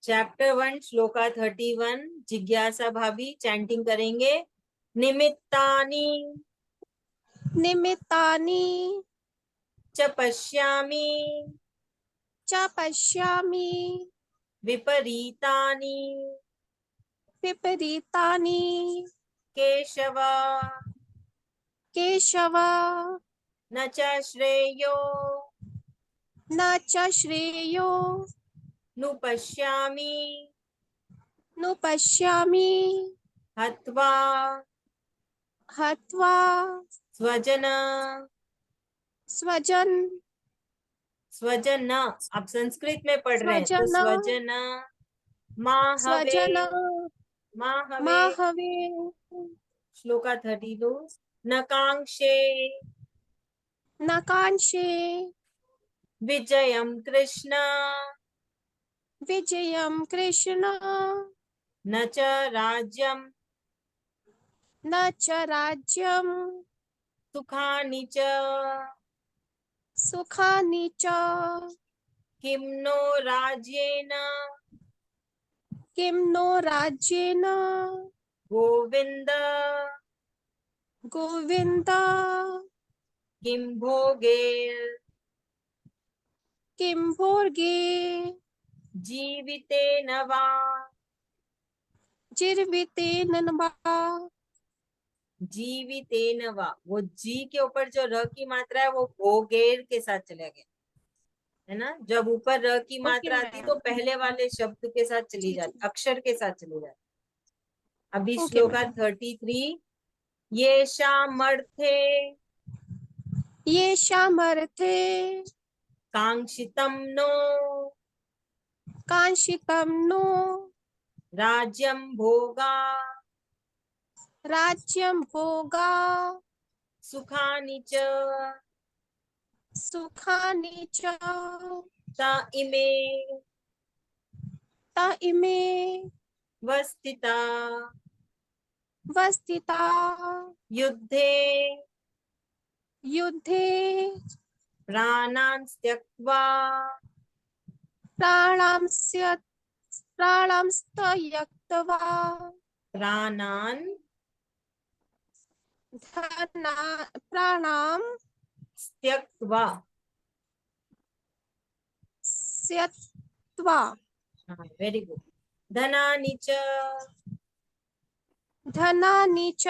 Chapter 1 shloka 31। जिज्ञासा भाभी chanting करेंगे। निमित्तानि निमित्तानि च पश्यामि च पश्यामि विपरीतानि विपरीतानि केशव केशव न च श्रेयो न च श्रेयो नुपश्यामि नुपश्यामि हत्वा हत्वा स्वजन स्वजन स्वजन। आप संस्कृत में पढ़ रहे हैं तो स्वजन स्वजन माहवे स्वजन माहवे। माहवे श्लोका 32। नकांक्षे नकांक्षे विजयम कृष्ण विजयं कृष्ण न च राज्यम न च राज्यं सुखानि च सुखानि च किं नो राज्येन किं नो राज्येन गोविन्द गोविन्द किं भोगैर् किं भोगे जीवितेन वा। जीवितेन वा। जीवितेन वा, वो जी के ऊपर जो र की मात्रा है वो भोगेर के साथ चले गए, है ना। जब ऊपर र की ओके मात्रा आती तो मैम। पहले वाले शब्द के साथ चली जी जी। जाती, अक्षर के साथ चली जाती। अभी ओके श्लोका मैम। 33। ये शामर्थे ये सामर्थे कांक्षितम नो कांक्षितं नो राज्यम भोगा राज्यं भोगा सुखानि च सुखानि च ता इमे ता इमे वस्थिता वस्थिता युद्धे युद्धे प्राणान् त्यक्त्वा प्राणांस्य प्राणांस्तयक्त्वा प्राणान् धना प्राणां त्यक्त्वा। त्यक्त्वा वेरी गुड। धनानि च। धनानि च।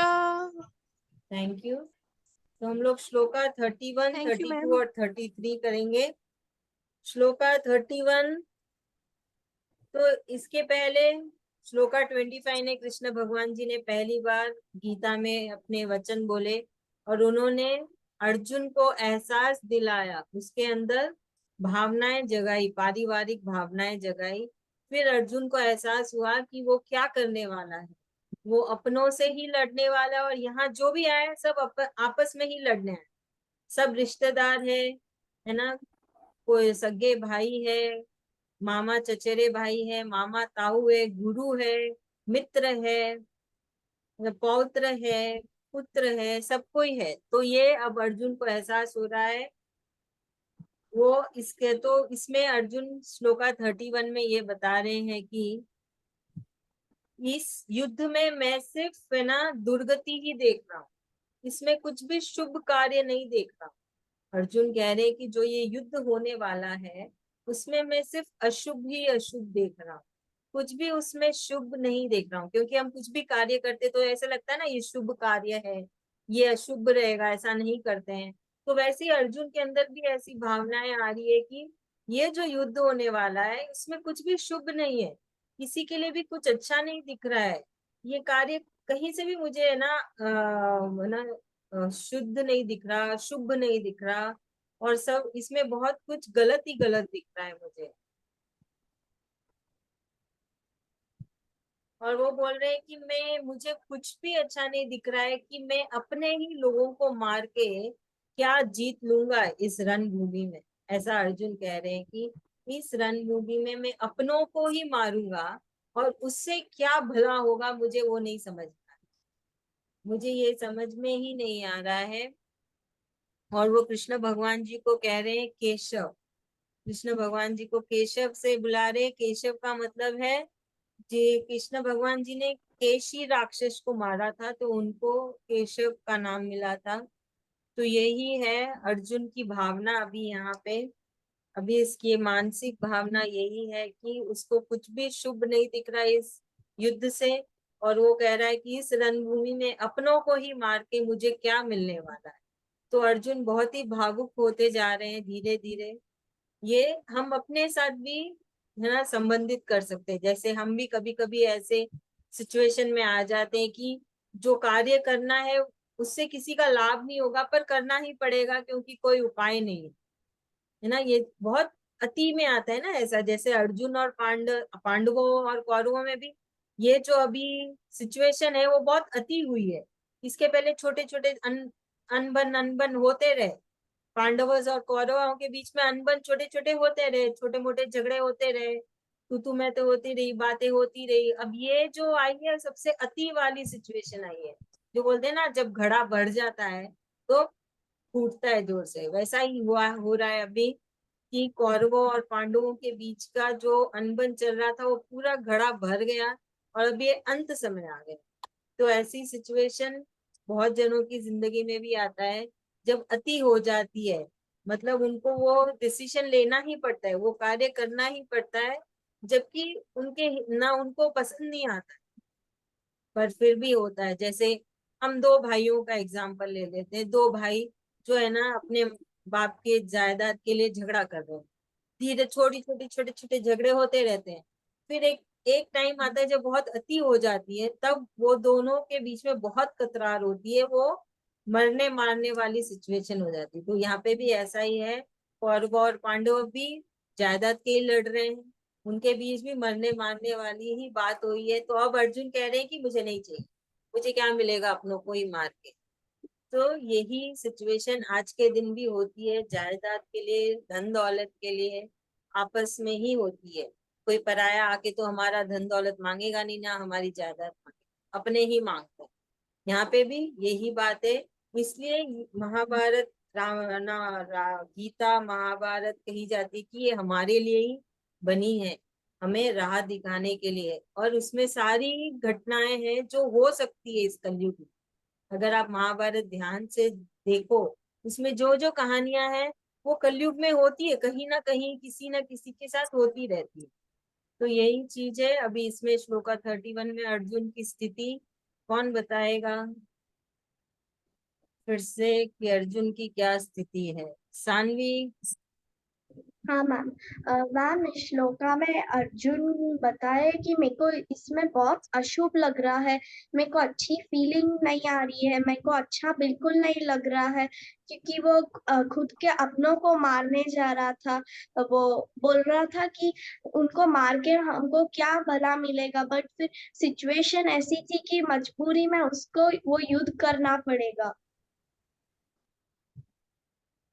Thank you. तो हम लोग श्लोका 31, थैंक यू 32 मैम। और 33 करेंगे। श्लोका 31। तो इसके पहले श्लोका 25 ने कृष्ण भगवान जी ने पहली बार गीता में अपने वचन बोले और उन्होंने अर्जुन को एहसास दिलाया, उसके अंदर भावनाएं जगाई, पारिवारिक भावनाएं जगाई। फिर अर्जुन को एहसास हुआ कि वो क्या करने वाला है, वो अपनों से ही लड़ने वाला है और यहाँ जो भी आए सब आपस में ही लड़ने हैं। सब रिश्तेदार है ना। कोई सगे भाई है, मामा चचेरे भाई है, मामा ताऊ है, गुरु है, मित्र है, पौत्र है, पुत्र है, सब कोई है। तो ये अब अर्जुन को एहसास हो रहा है। वो इसके तो इसमें अर्जुन श्लोका 31 में ये बता रहे हैं कि इस युद्ध में मैं सिर्फ है ना दुर्गति ही देख रहा हूँ, इसमें कुछ भी शुभ कार्य नहीं देख रहा हूँ। अर्जुन कह रहे हैं कि जो ये युद्ध होने वाला है उसमें मैं सिर्फ अशुभ ही अशुभ देख रहा हूँ, कुछ भी उसमें शुभ नहीं देख रहा हूँ। क्योंकि हम कुछ भी कार्य करते तो ऐसा लगता है ना ये शुभ कार्य है, ये अशुभ रहेगा, ऐसा नहीं करते हैं। तो वैसे ही अर्जुन के अंदर भी ऐसी भावनाएं आ रही है कि ये जो युद्ध होने वाला है इसमें कुछ भी शुभ नहीं है, किसी के लिए भी कुछ अच्छा नहीं दिख रहा है। ये कार्य कहीं से भी मुझे है ना शुद्ध नहीं दिख रहा, शुभ नहीं दिख रहा, और सब इसमें बहुत कुछ गलत ही गलत दिख रहा है मुझे। और वो बोल रहे हैं कि मुझे कुछ भी अच्छा नहीं दिख रहा है कि मैं अपने ही लोगों को मार के क्या जीत लूंगा इस रणभूमि में। ऐसा अर्जुन कह रहे हैं कि इस रणभूमि में मैं अपनों को ही मारूंगा और उससे क्या भला होगा मुझे वो नहीं समझ में आ रहा। मुझे ये समझ में ही नहीं आ रहा है। और वो कृष्ण भगवान जी को कह रहे हैं केशव, कृष्ण भगवान जी को केशव से बुला रहे। केशव का मतलब है, जी कृष्ण भगवान जी ने केशी राक्षस को मारा था तो उनको केशव का नाम मिला था। तो यही है अर्जुन की भावना अभी यहाँ पे। अभी इसकी मानसिक भावना यही है कि उसको कुछ भी शुभ नहीं दिख रहा है इस युद्ध से, और वो कह रहा है कि इस रणभूमि में अपनों को ही मार के मुझे क्या मिलने वाला है। तो अर्जुन बहुत ही भावुक होते जा रहे हैं धीरे धीरे। ये हम अपने साथ भी है ना संबंधित कर सकते हैं। जैसे हम भी कभी कभी ऐसे सिचुएशन में आ जाते हैं कि जो कार्य करना है उससे किसी का लाभ नहीं होगा पर करना ही पड़ेगा क्योंकि कोई उपाय नहीं है ना। ये बहुत अति में आता है ना ऐसा, जैसे अर्जुन और पांडवों और कौरवों में भी ये जो अभी सिचुएशन है वो बहुत अति हुई है। इसके पहले छोटे छोटे अनबन अनबन होते रहे, पांडवों और कौरवों के बीच में अनबन छोटे छोटे होते रहे, छोटे मोटे झगड़े होते रहे, तू मैं तो होती रही, बातें होती रही। अब ये जो आई है सबसे अति वाली सिचुएशन आई है, जो बोलते हैं ना जब घड़ा बढ़ जाता है तो फूटता है जोर से, वैसा ही हुआ हो रहा है अभी कि कौरवों और पांडवों के बीच का जो अनबन चल रहा था वो पूरा घड़ा भर गया और अब ये अंत समय आ गया। तो ऐसी सिचुएशन बहुत जनों की जिंदगी में भी आता है जब अति हो जाती है, मतलब उनको वो डिसीजन लेना ही पड़ता है, वो कार्य करना ही पड़ता है, जबकि उनके ना उनको पसंद नहीं आता पर फिर भी होता है। जैसे हम दो भाइयों का एग्जाम्पल ले लेते हैं, दो भाई जो है ना अपने बाप के जायदाद के लिए झगड़ा कर रहे हैं। धीरे छोटी छोटी छोटे छोटे झगड़े होते रहते हैं। फिर एक एक टाइम आता है जब बहुत अति हो जाती है, तब वो दोनों के बीच में बहुत कतरार होती है, वो मरने मारने वाली सिचुएशन हो जाती है। तो यहाँ पे भी ऐसा ही है, कौरव और पांडव भी जायदाद के ही लड़ रहे हैं, उनके बीच भी मरने मारने वाली ही बात हुई है। तो अब अर्जुन कह रहे हैं कि मुझे नहीं चाहिए, मुझे क्या मिलेगा अपनों को ही मार के। तो यही सिचुएशन आज के दिन भी होती है, जायदाद के लिए, धन दौलत के लिए आपस में ही होती है। कोई पराया आके तो हमारा धन दौलत मांगेगा नहीं, ना हमारी जायदाद मांगेगा, अपने ही मांगते हैं। यहाँ पे भी यही बात है। इसलिए महाभारत गीता महाभारत कही जाती है कि ये हमारे लिए ही बनी है, हमें राह दिखाने के लिए, और उसमें सारी घटनाएं हैं जो हो सकती है इस कलयुग में। अगर आप महाभारत ध्यान से देखो, उसमें जो जो कहानियां हैं वो कलयुग में होती है, कहीं ना कहीं किसी ना किसी के साथ होती रहती है। तो यही चीज है। अभी इसमें श्लोका 31 में अर्जुन की स्थिति कौन बताएगा फिर से कि अर्जुन की क्या स्थिति है? सानवी। हाँ मैम। मैम इस श्लोका में अर्जुन बताए कि मेरे को इसमें बहुत अशुभ लग रहा है, मेरे को अच्छी फीलिंग नहीं आ रही है, मेरे को अच्छा बिल्कुल नहीं लग रहा है, क्योंकि वो खुद के अपनों को मारने जा रहा था। वो बोल रहा था कि उनको मार के हमको क्या भला मिलेगा, बट फिर सिचुएशन ऐसी थी कि मजबूरी में उसको वो युद्ध करना पड़ेगा।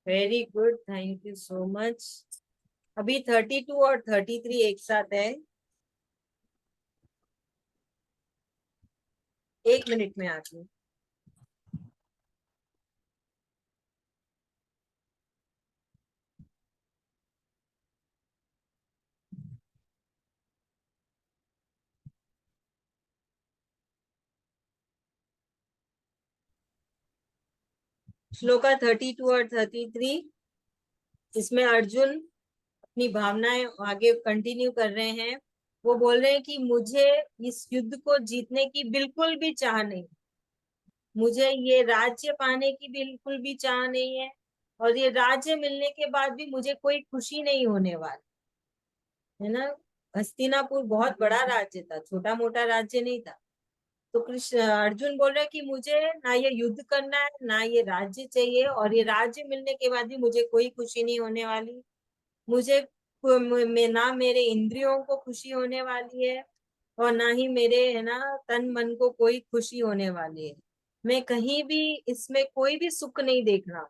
Very good, thank you so much. अभी 32 और 33 एक साथ है, 1 मिनट में आती हूँ। श्लोका 32 और 33, इसमें अर्जुन अपनी भावनाएं आगे कंटिन्यू कर रहे हैं। वो बोल रहे हैं कि मुझे इस युद्ध को जीतने की बिल्कुल भी चाह नहीं, मुझे ये राज्य पाने की बिल्कुल भी चाह नहीं है, और ये राज्य मिलने के बाद भी मुझे कोई खुशी नहीं होने वाली है ना। हस्तिनापुर बहुत बड़ा राज्य था, छोटा मोटा राज्य नहीं था। तो कृष्ण अर्जुन बोल रहे हैं कि मुझे ना ये युद्ध करना है ना ये राज्य चाहिए, और ये राज्य मिलने के बाद भी मुझे कोई खुशी नहीं होने वाली। मुझे में ना मेरे इंद्रियों को खुशी होने वाली है और ना ही मेरे है ना तन मन को कोई खुशी होने वाली है। मैं कहीं भी इसमें कोई भी सुख नहीं देख रहा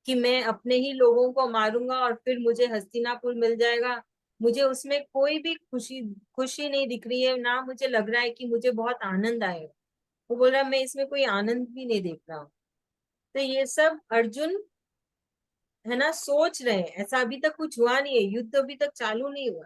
कि मैं अपने ही लोगों को मारूंगा और फिर मुझे हस्तिनापुर मिल जाएगा। मुझे उसमें कोई भी खुशी खुशी नहीं दिख रही है, ना मुझे लग रहा है कि मुझे बहुत आनंद आएगा। वो बोल रहा है मैं इसमें कोई आनंद भी नहीं देख रहा हूँ। तो ये सब अर्जुन है ना सोच रहे हैं, ऐसा अभी तक कुछ हुआ नहीं है, युद्ध अभी तक चालू नहीं हुआ,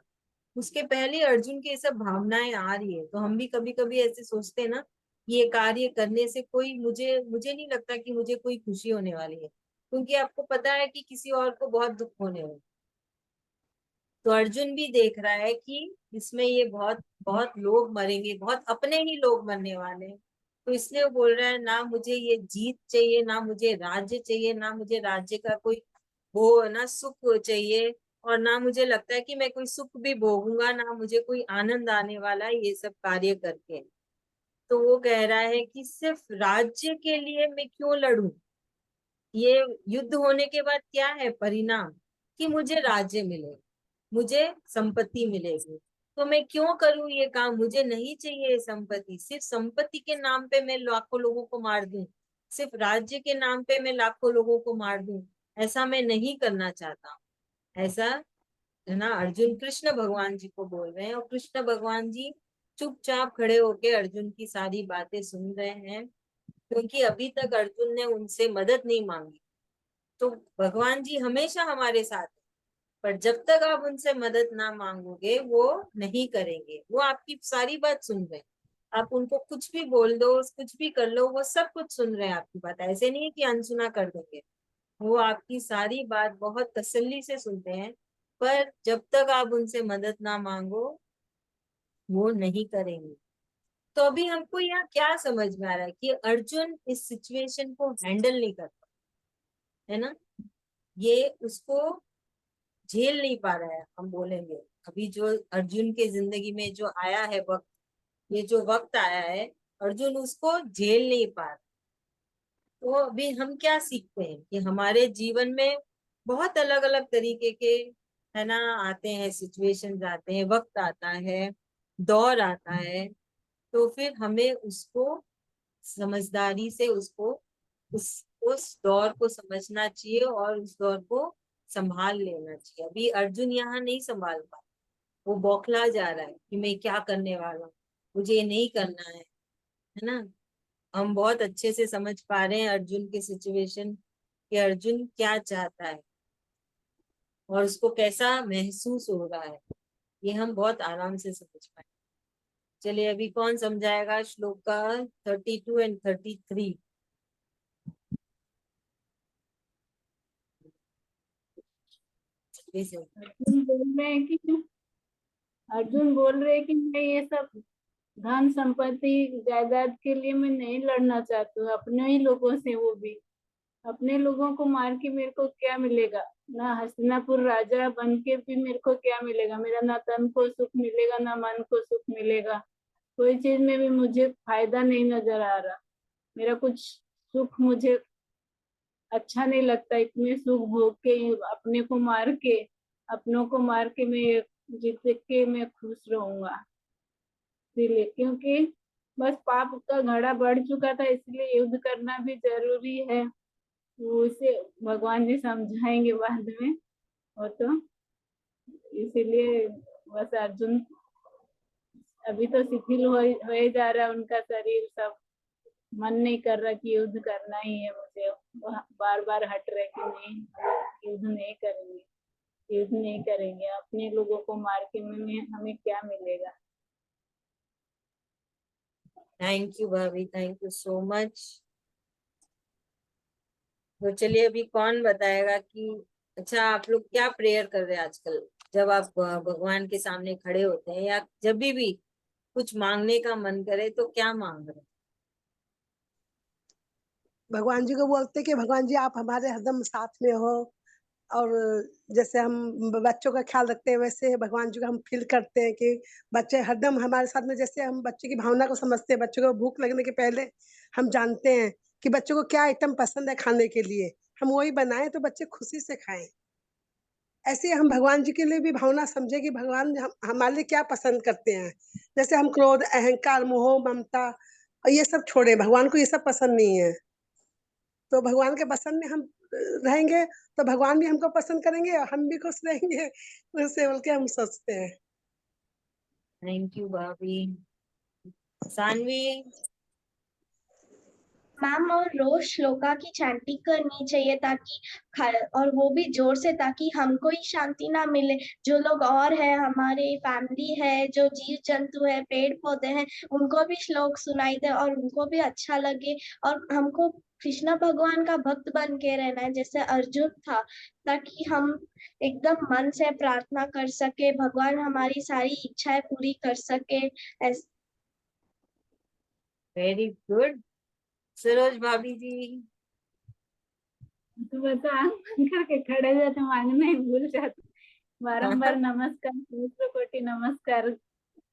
उसके पहले अर्जुन की ये सब भावनाएं आ रही है। तो हम भी कभी कभी ऐसे सोचते हैं ना, ये कार्य करने से कोई मुझे मुझे नहीं लगता कि मुझे कोई खुशी होने वाली है, क्योंकि आपको पता है कि किसी और को बहुत दुख होने वाला। तो अर्जुन भी देख रहा है कि इसमें ये बहुत बहुत लोग मरेंगे, बहुत अपने ही लोग मरने वाले हैं। तो इसलिए वो बोल रहा है, ना मुझे ये जीत चाहिए, ना मुझे राज्य चाहिए, ना मुझे राज्य का कोई वो ना सुख चाहिए, और ना मुझे लगता है कि मैं कोई सुख भी भोगूंगा, ना मुझे कोई आनंद आने वाला है ये सब कार्य करके। तो वो कह रहा है कि सिर्फ राज्य के लिए मैं क्यों लड़ूं, ये युद्ध होने के बाद क्या है परिणाम, कि मुझे राज्य मिलेगा, मुझे संपत्ति मिलेगी, तो मैं क्यों करूं ये काम, मुझे नहीं चाहिए ये संपत्ति। सिर्फ संपत्ति के नाम पे मैं लाखों लोगों को मार दूं, सिर्फ राज्य के नाम पे मैं लाखों लोगों को मार दूं, ऐसा मैं नहीं करना चाहता। ऐसा है ना, अर्जुन कृष्ण भगवान जी को बोल रहे हैं, और कृष्ण भगवान जी चुपचाप खड़े होके अर्जुन की सारी बातें सुन रहे हैं, क्योंकि अभी तक अर्जुन ने उनसे मदद नहीं मांगी। तो भगवान जी हमेशा हमारे साथ हैं, पर जब तक आप उनसे मदद ना मांगोगे वो नहीं करेंगे, वो आपकी सारी बात सुन रहे हैं। आप उनको कुछ भी बोल दो, कुछ भी कर लो, वो सब कुछ सुन रहे हैं आपकी बात, ऐसे नहीं है कि अनसुना कर देंगे। वो आपकी सारी बात बहुत तसल्ली से सुनते हैं, पर जब तक आप उनसे मदद ना मांगो वो नहीं करेंगे। तो अभी हमको यहाँ क्या समझ में आ रहा है कि अर्जुन इस सिचुएशन को हैंडल नहीं कर पा, है ना, ये उसको झेल नहीं पा रहा है, हम बोलेंगे। अभी जो अर्जुन के जिंदगी में जो आया है वक्त, ये जो वक्त आया है, अर्जुन उसको झेल नहीं पा रहा। तो अभी हम क्या सीखते हैं कि हमारे जीवन में बहुत अलग अलग तरीके के, है ना, आते हैं, सिचुएशंस आते हैं, वक्त आता है, दौर आता है। तो फिर हमें उसको समझदारी से उसको उस दौर को समझना चाहिए और उस दौर को संभाल लेना चाहिए। अभी अर्जुन यहाँ नहीं संभाल पा, वो बौखला जा रहा है कि मैं क्या करने वाला हूँ, मुझे ये नहीं करना है ना। हम बहुत अच्छे से समझ पा रहे हैं अर्जुन की सिचुएशन, कि अर्जुन क्या चाहता है और उसको कैसा महसूस हो रहा है, ये हम बहुत आराम से समझ पाए। चलिए अभी कौन समझाएगा श्लोक का 32 एंड 33। अर्जुन बोल रहे हैं कि मैं ये सब धन संपत्ति जायदाद के लिए मैं नहीं लड़ना चाहता हूँ, अपने ही लोगों से, वो भी अपने लोगों को मार के मेरे को क्या मिलेगा, ना हस्तिनापुर राजा बन के भी मेरे को क्या मिलेगा, मेरा ना तन को सुख मिलेगा ना मन को सुख मिलेगा, कोई चीज में भी मुझे फायदा नहीं नजर आ रहा, मेरा कुछ सुख मुझे अच्छा नहीं लगता, इतने सुख भोग के अपने को मार के, अपनों को मार के मैं जीत के मैं खुश रहूंगा। इसीलिए क्योंकि बस पाप का घड़ा बढ़ चुका था, इसलिए युद्ध करना भी जरूरी है, वो उसे भगवान जी समझाएंगे बाद में। वो तो इसीलिए बस अर्जुन अभी तो शिथिल हो जा रहा है उनका शरीर सब, मन नहीं कर रहा कि युद्ध करना ही है मुझे, बार बार हट रहे कि नहीं युद्ध नहीं करेंगे, युद्ध नहीं करेंगे, अपने लोगों को मार के हमें क्या मिलेगा। थैंक यू भाभी, थैंक यू सो मच। तो चलिए अभी कौन बताएगा कि अच्छा आप लोग क्या प्रेयर कर रहे हैं आजकल, जब आप भगवान के सामने खड़े होते हैं या जब भी कुछ मांगने का मन करे तो क्या मांग रहे हैं? भगवान जी को बोलते कि भगवान जी आप हमारे हरदम साथ में हो, और जैसे हम बच्चों का ख्याल रखते हैं वैसे भगवान जी को हम फील करते हैं कि बच्चे हरदम हमारे साथ में, जैसे हम बच्चे की भावना को समझते हैं, बच्चों को भूख लगने के पहले हम जानते हैं कि बच्चों को क्या आइटम पसंद है खाने के लिए, हम वही बनाएं तो बच्चे खुशी से खाएं। ऐसे ही हम भगवान जी के लिए भी भावना समझे कि भगवान हमारे लिए क्या पसंद करते हैं। जैसे हम क्रोध, अहंकार, मोह, ममता और ये सब छोड़े, भगवान को ये सब पसंद नहीं है। तो भगवान के पसंद में हम रहेंगे तो भगवान भी हमको पसंद करेंगे और हम भी खुश रहेंगे, उससे बोल के हम सोचते हैं। थैंक यू भाभी। सानवी। मैम और रोज श्लोका की चैंटिंग करनी चाहिए ताकि और वो भी जोर से, ताकि हमको ही शांति ना मिले, जो लोग और है, हमारे फैमिली है, जो जीव जंतु है, पेड़ पौधे हैं, उनको भी श्लोक सुनाई दे और उनको भी अच्छा लगे। और हमको कृष्ण भगवान का भक्त बन के रहना है जैसे अर्जुन था, ताकि हम एकदम मन से प्रार्थना कर सके, भगवान हमारी सारी इच्छाएं पूरी कर सके। Very good. सरोज भाभी जी। तो बता आंख बंद करके खड़े जाते, मांगना ही भूल जाते। बारंबार नमस्कार, सहस्त्र कोटि नमस्कार।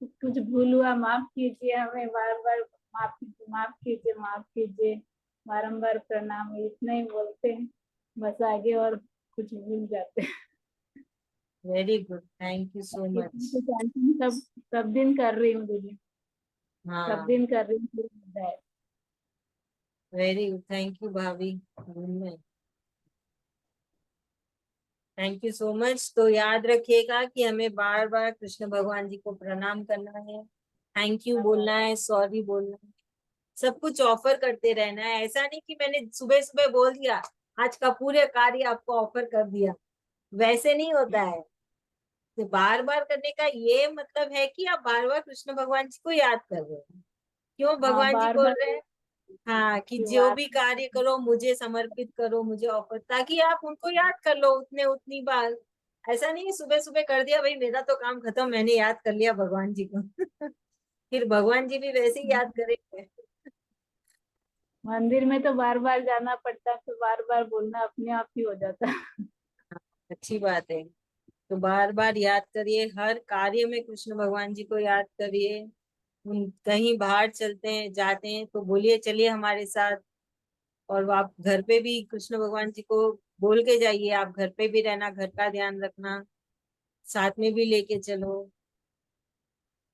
कुछ भूल हुआ माफ कीजिए हमें, बार बार माफ कीजिए, माफ कीजिए, माफ कीजिए, बारंबार प्रणाम, इतना ही बोलते हैं बस, आगे और कुछ भूल जाते हैं। Very good, thank you so much. सब सब दिन कर रही हूँ दीदी, सब हाँ, दिन कर रही हूँ। वेरी गुड, थैंक यू भाभी। Thank you so much. तो याद रखिएगा कि हमें बार बार कृष्ण भगवान जी को प्रणाम करना है, थैंक यू बोलना है, सॉरी बोलना है, सब कुछ ऑफर करते रहना है। ऐसा नहीं कि मैंने सुबह सुबह बोल दिया आज का पूरे कार्य आपको ऑफर कर दिया, वैसे नहीं होता है। तो बार बार करने का ये मतलब है कि आप बार बार कृष्ण भगवान जी को याद कर रहे हो। क्यों हाँ, भगवान जी बार बोल बार रहे हैं हाँ कि जो बात। भी कार्य करो मुझे समर्पित करो, मुझे ऑफर, ताकि आप उनको याद कर लो उतनी बार। ऐसा नहीं सुबह सुबह कर दिया भाई मेरा तो काम खत्म, मैंने याद कर लिया भगवान जी को फिर भगवान जी भी वैसे ही याद करेंगे। मंदिर में तो बार बार जाना पड़ता है, तो बार बार बोलना अपने आप ही हो जाता है। अच्छी बात है। तो बार बार याद करिए, हर कार्य में कृष्ण भगवान जी को याद करिए। कहीं बाहर चलते हैं जाते हैं तो बोलिए चलिए हमारे साथ। और आप घर पे भी कृष्ण भगवान जी को बोल के जाइए, आप घर पे भी रहना, घर का ध्यान रखना, साथ में भी लेके चलो।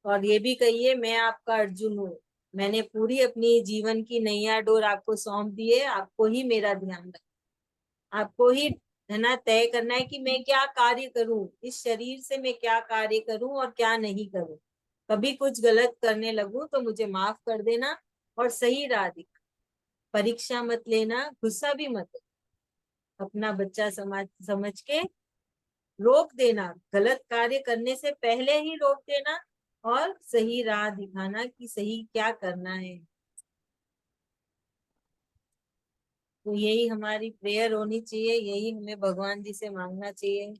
और ये भी कहिए मैं आपका अर्जुन हूँ, मैंने पूरी अपनी जीवन की नैया डोर आपको सौंप दी है, आपको ही मेरा ध्यान रखना, आपको ही है ना तय करना है कि मैं क्या कार्य करूं, इस शरीर से मैं क्या कार्य करूं और क्या नहीं करूं। कभी कुछ गलत करने लगूं तो मुझे माफ कर देना और सही राह दिखा। परीक्षा मत लेना, गुस्सा भी मत, अपना बच्चा समझ के रोक देना, गलत कार्य करने से पहले ही रोक देना और सही राह दिखाना कि सही क्या करना है। तो यही हमारी प्रेयर होनी चाहिए, यही हमें भगवान जी से मांगना चाहिए,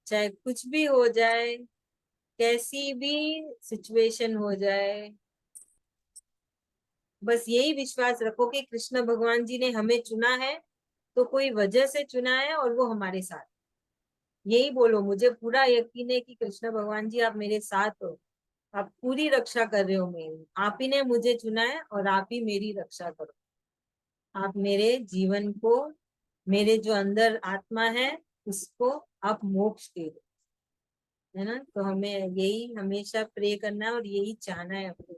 चाहे कुछ भी हो जाए, कैसी भी सिचुएशन हो जाए। बस यही विश्वास रखो कि कृष्ण भगवान जी ने हमें चुना है तो कोई वजह से चुना है और वो हमारे साथ। यही बोलो, मुझे पूरा यकीन है कि कृष्ण भगवान जी आप मेरे साथ हो, आप पूरी रक्षा कर रहे हो मेरी, आप ही ने मुझे चुना है और आप ही मेरी रक्षा करो। आप मेरे जीवन को, मेरे जो अंदर आत्मा है उसको आप मोक्ष दे दो, है ना। तो हमें यही हमेशा प्रे करना है और यही चाहना है अपने